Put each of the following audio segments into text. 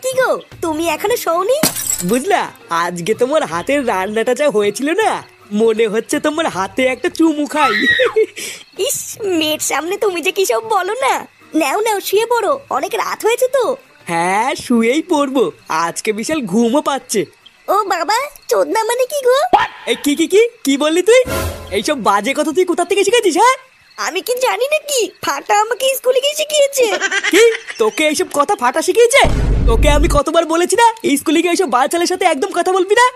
কি গো তুমি এখনো শোওনি? বুঝলা, আজকে তোমার হাতের রান্নাটা যা হয়েছিল না, মনে হচ্ছে তোমার হাতে একটা চুমু খাই। ইস, মেয়ের সামনে তুমি যে কি সব বলো না। নাও নাও শুয়ে পড়ো, অনেক রাত হয়েছে তো। হ্যাঁ, শুয়েই পড়বো, আজকে বিশাল ঘুমও পাচ্ছে। ও বাবা, চোদনা মানে কি গো? এই কি কি কি কি বললি তুই? এইসব বাজে কথা তুই কোথা থেকে শিখেছিস? হ্যাঁ, আমি কি জানি নাকি? ফাটা আমাকে স্কুলে গিয়ে শিখিয়েছে। কি তোকে এইসব কথা ফাটা শিখিয়েছে? তোকে আমি কতবার বলেছি না স্কুলে গিয়ে এইসব বাচ্চাদের সাথে একদম কথা বলবি না।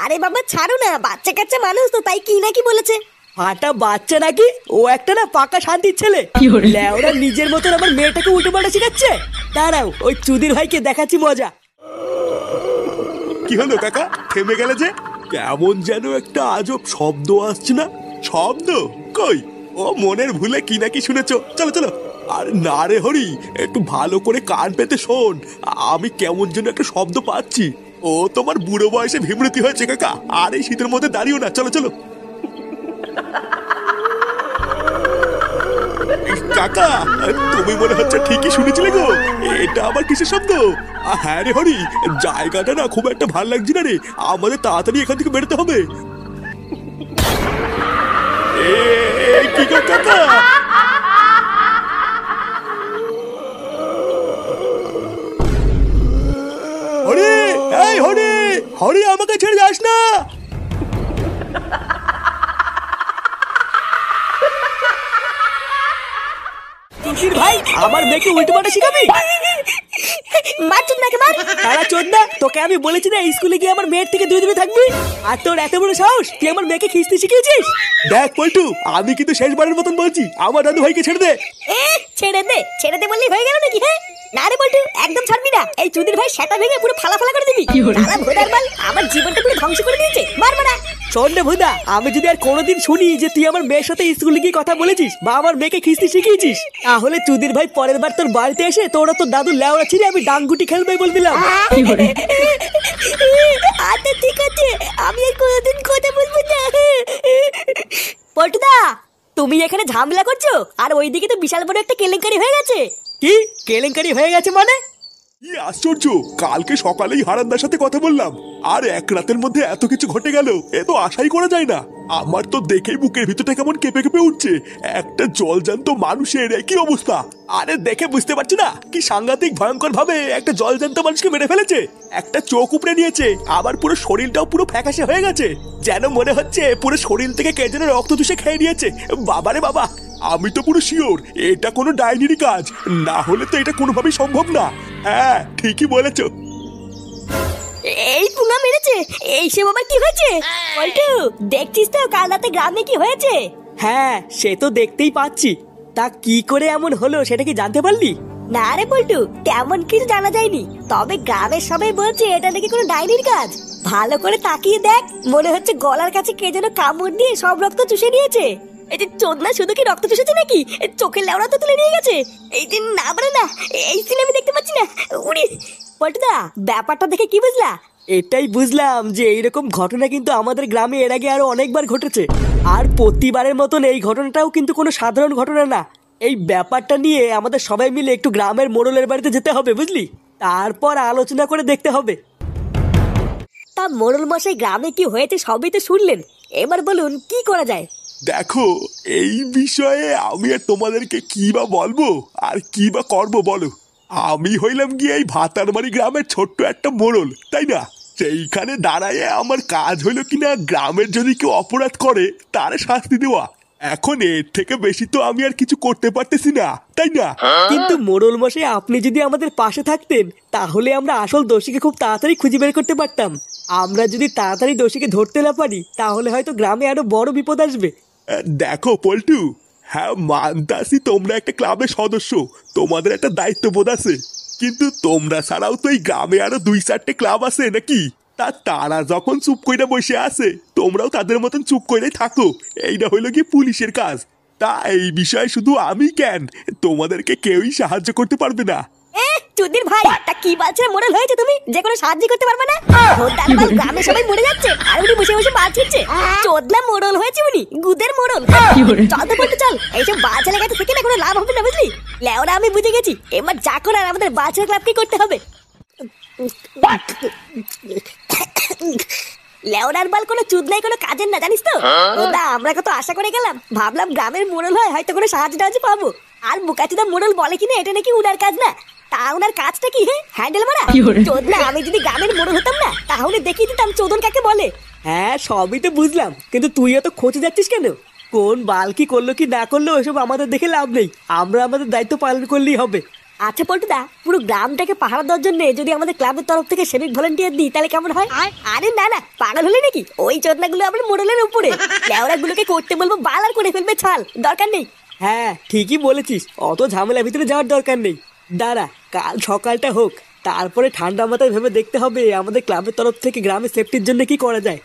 আরে বাবা ছাড়ো না, বাচ্চা কাচ্চা মানুষ তো, তাই কি নাকি বলেছে। ফাটা বাচ্চা নাকি? ও একটা না পাকা শান্তির ছেলে। লেওরা নিজের মতন আমার মেয়েটাকে উল্টো পাল্টা শিখাচ্ছে। দাঁড়াও, ওই চুদির ভাইকে দেখাচ্ছি মজা। কি হলো কাকা, থেমে গেলে যে? কেমন যেন একটা আজব শব্দ আসছে না? শব্দ কই? ও মনের ভুলে কি নাকি শুনেছো? চলো চলো। আর না রে হরি, একটু ভালো করে কান পেতে শোন। আমি কেমন যেন একটা শব্দ পাচ্ছি। ও তোমার বুড়ো বয়সে বিমৃতি হয়েছে কাকা, আর এই শীতের মধ্যে দাঁড়িও না, চলো চলো। কাকা, তুমি মনে হচ্ছে ঠিকই শুনেছিলে গো। এটা আবার কিসের শব্দ? হ্যাঁ রে হরি, জায়গাটা না খুব একটা ভালো লাগছে না রে, আমাদের তাড়াতাড়ি এখান থেকে বেরোতে হবে। কি গো কাকা? হরি, এই হরি, হরি আমাকে ছেড়ে যাস না। চুদির ভাই, আমার মেয়েকে উল্টো পাল্টা শিখাবি? মার চোদনাকে মার। তারা চোদনা, তোকে আমি বলেছি না স্কুলে গিয়ে আমার মেয়ের থেকে দূরে দূরে থাকবি। আর তোর এত বড় সাহস, তুই আমার মেয়েকে খিস্তি শিখিয়েছিস? দেখ পল্টু, আমি কিন্তু শেষবারের মতন বলছি, আমার দাদু ভাইকে ছেড়ে দে। ছেড়ে দে, ছেড়ে দে বললেই হয়ে গেল নাকি? হ্যাঁ না রে বলটু, একদম ছাড়বি না। এই চুদির ভাই সেটা ভেঙে পুরো ফালা ফালা করে দিবি। শালা ভোদার বাল, আমার জীবনটা পুরো ধ্বংস করে দিয়েছে। মার মারা। শোন রে ভুদা, আমি যদি আর কোনোদিন শুনি যে তুই আমার মেয়ের সাথে স্কুলে গিয়ে কথা বলেছিস বা আমার মেয়েকে খিস্তি শিখিয়েছিস, তাহলে চুদির ভাই পরের বার তোর বাড়িতে এসে তোরা তোর দাদু লেওড়া ছিঁড়ে আমি ডাঙ্গুটি খেলবে বলে দিলাম। আচ্ছা ঠিক আছে, আমি আর কোনোদিন কথা বলবো না। পল্টুদা, তুমি এখানে ঝামেলা করছো, আর ওইদিকে তো বিশাল বড় একটা কেলেঙ্কারি হয়ে গেছে। কি কেলেঙ্কারি হয়ে গেছে মানে? কি আশ্চর্য, কালকে সকালেই হারানদার সাথে কথা বললাম, আর এক রাতের মধ্যে এত কিছু ঘটে গেল, এ তো আশাই করা যায় না। আমার তো দেখেই বুকের ভিতরটা কেমন কেঁপে কেঁপে উঠছে। একটা জলজান্ত মানুষের একই অবস্থা। আরে দেখে বুঝতে পারছি না কি সাংঘাতিক ভয়ঙ্কর ভাবে একটা জলজান্ত মানুষকে মেরে ফেলেছে। একটা চোখ উপড়ে নিয়েছে, আবার পুরো শরীরটাও পুরো ফ্যাকাশে হয়ে গেছে, যেন মনে হচ্ছে পুরো শরীর থেকে কে যেন রক্ত চুষে খেয়ে নিয়েছে। বাবারে বাবা, আমি তো পুরো শিওর এটা কোনো ডাইনির কাজ, না হলে তো এটা কোনোভাবেই সম্ভব না। হ্যাঁ ঠিকই বলেছো। এই পুঙ্গা মেরেছে, এই সে বাবা কি হয়েছে? পল্টু, দেখছিস তো কাল রাতে গ্রামে কি হয়েছে? হ্যাঁ, সে তো দেখতেই পাচ্ছি। তা কি করে এমন হলো সেটা কি জানতে পারলি? না রে পল্টু, তেমন কিছু জানা যায়নি, তবে গ্রামের সবাই বলছে এটা নাকি কোনো ডাইনির কাজ। ভালো করে তাকিয়ে দেখ, মনে হচ্ছে গলার কাছে কে যেন কামড় দিয়ে সব রক্ত চুষে নিয়েছে। এই যে চোদনা শুধু কি রক্ত চুষেছে নাকি, চোখের লেওড়া তো তুলে নিয়ে গেছে। এই দিন না বলে না, এই সিনে আমি দেখতে পাচ্ছি না। উড়ি পল্টুদা, ব্যাপারটা দেখে কি বুঝলা? এটাই বুঝলাম যে এইরকম ঘটনা কিন্তু আমাদের গ্রামে এর আগে আরো অনেকবার ঘটেছে। আর প্রতিবারের মতন এই ঘটনাটাও কিন্তু কোনো সাধারণ ঘটনা না। এই ব্যাপারটা নিয়ে আমাদের সবাই মিলে একটু গ্রামের মোড়লের বাড়িতে যেতে হবে, বুঝলি? তারপর আলোচনা করে দেখতে হবে। তা মোড়ল মশাই, গ্রামে কি হয়েছে সবই তো শুনলেন, এবার বলুন কি করা যায়? দেখো, এই বিষয়ে আমি আর তোমাদেরকে কি বা বলবো আর কি বা করবো বলো। আমি হইলাম গিয়ে এই ভাতারবাড়ি গ্রামের ছোট্ট একটা মোড়ল, তাই না? সেইখানে দাঁড়ায় আমার কাজ হইলো কিনা গ্রামের যদি কেউ অপরাধ করে তার শাস্তি দেওয়া। এখন এর থেকে বেশি তো আমি আর কিছু করতে পারতেছি না, তাই না? কিন্তু মোড়ল মশাই, আপনি যদি আমাদের পাশে থাকতেন তাহলে আমরা আসল দোষীকে খুব তাড়াতাড়ি খুঁজে বের করতে পারতাম। আমরা যদি তাড়াতাড়ি দোষীকে ধরতে না পারি তাহলে হয়তো গ্রামে আরো বড় বিপদ আসবে। দেখো পল্টু, হ্যাঁ মানতাছি তোমরা একটা ক্লাবের সদস্য, তোমাদের একটা দায়িত্ববোধ আছে, কিন্তু তোমরা ছাড়াও তো এই গ্রামে আরো 2-4টে ক্লাব আছে নাকি? তারা যখন চুপ কইরা বসে আছে, তোমরাও তাদের মতন চুপ কইরে থাকো। এইটা হইলো কি পুলিশের কাজ। তা এই বিষয়ে শুধু আমি কেন, তোমাদেরকে কেউই সাহায্য করতে পারবে না। চুদির ভাই, তা কি বালছেন মোড়ল হয়েছে তুমি, যে কোনো সাহায্য করতে পারবে না? গ্রামে সবাই মরে যাচ্ছে আর উনি বসে বসে বাল ছিড়ছে। চোদনা মোড়ল হয়েছে উনি, গুদের মোড়ল। চল তো বলতে চল, এইসব বাচ্চা লেগাতে থেকে না কোনো লাভ হবে না, বুঝলি? লেওরা আমি বুঝে গেছি, এবার যা করার আমাদের বাচ্চা ক্লাবকে করতে হবে। লেওড়ার বাল কোনো চুদ নাই, কোনো কাজের না, জানিস তো? ওদা আমরা কত আশা করে গেলাম, ভাবলাম গ্রামের মোড়ল হয়, হয়তো কোনো সাহায্য টাহায্য পাবো। আর বুকাচুদা মোড়ল বলে কিনা এটা নাকি উনার কাজ না। তা উনার কাজটা কি? হ্যান্ডেল মারা। চোদনা, আমি যদি গ্রামের মোড়ল হতাম না, তাহলে দেখিয়ে দিতাম চোদন কাকে বলে। হ্যাঁ সবই তো বুঝলাম, কিন্তু তুইও তো খোঁজে যাচ্ছিস কেন? কোন বাল কি করলো কি না করলো ওসব আমাদের দেখে লাভ নেই, আমরা আমাদের দায়িত্ব পালন করলেই হবে। আচ্ছা পল্টুদা, পুরো গ্রামটাকে পাহারা দেওয়ার জন্য যদি আমাদের ক্লাবের তরফ থেকে সিভিক ভলেন্টিয়ার দিই তাহলে কেমন হয়? আরে না না, পাগল হলে নাকি? ওই চোদনাগুলো আমরা মোড়লের উপরে, লেওড়াগুলোকে করতে বলবো বাল আর করে ফেলবে ছাল, দরকার নেই। হ্যাঁ ঠিকই বলেছিস, অত ঝামেলার ভিতরে যাওয়ার দরকার নেই। দাঁড়া, কাল সকালটা হোক, তারপরে ঠান্ডা মাথায় ভেবে দেখতে হবে আমাদের ক্লাবের তরফ থেকে গ্রামের সেফটির জন্য কি করা যায়।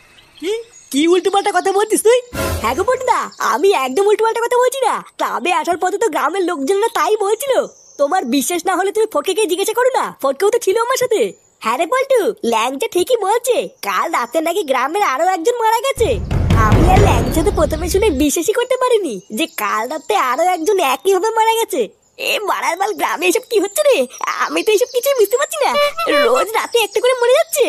কি উল্টোপাল্টা কথা বলছিস তুই? হ্যাঁ গো পল্টুদা, আমি একদম উল্টোপাল্টা কথা বলছি না। ক্লাবে আসার পথে তো গ্রামের লোকজনরা তাই বলছিল। তোমার বিশ্বাস না হলে তুমি ফটকে জিজ্ঞাসা করো না, ফটকেও তো ছিল আমার সাথে। হ্যাঁ রে পল্টু, ল্যাংচা ঠিকই বলছে, কাল রাতে নাকি গ্রামের আরো একজন মারা গেছে। আমি আর ল্যাংচা তো প্রথমে শুনে বিশ্বাসই করতে পারিনি যে কাল রাতে আরো একজন একই ভাবে মারা গেছে। এ মারার বাল, গ্রামে এসব কি হচ্ছে রে? আমি তো এসব কিছুই বুঝতে পারছি না। রোজ রাতে একটা করে মরে যাচ্ছে।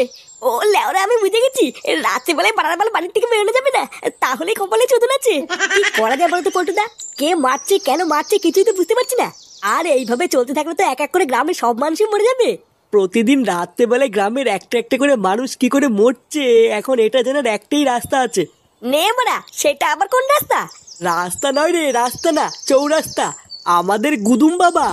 ও লেওরা, আমি বুঝে গেছি, রাতে বেলায় মারার বাল বাড়ির থেকে বেরোনো যাবে না, তাহলে কপালে চোদন আছে। কি করা যায় বলতো পল্টুদা? কে মারছে, কেন মারছে, কিছুই তো বুঝতে পারছি না। আর এইভাবে চলতে থাকলে তো এক এক করে গ্রামের সব মানুষই মরে যাবে। প্রতিদিন রাত্রেবেলায় গ্রামের একটা একটা করে মানুষ কি করে মরছে, এখন এটা জানার একটাই রাস্তা আছে। নে মারা, সেটা আবার কোন রাস্তা? রাস্তা নয় রে, রাস্তা না, চৌরাস্তা। আমাদের গুদুম বাবা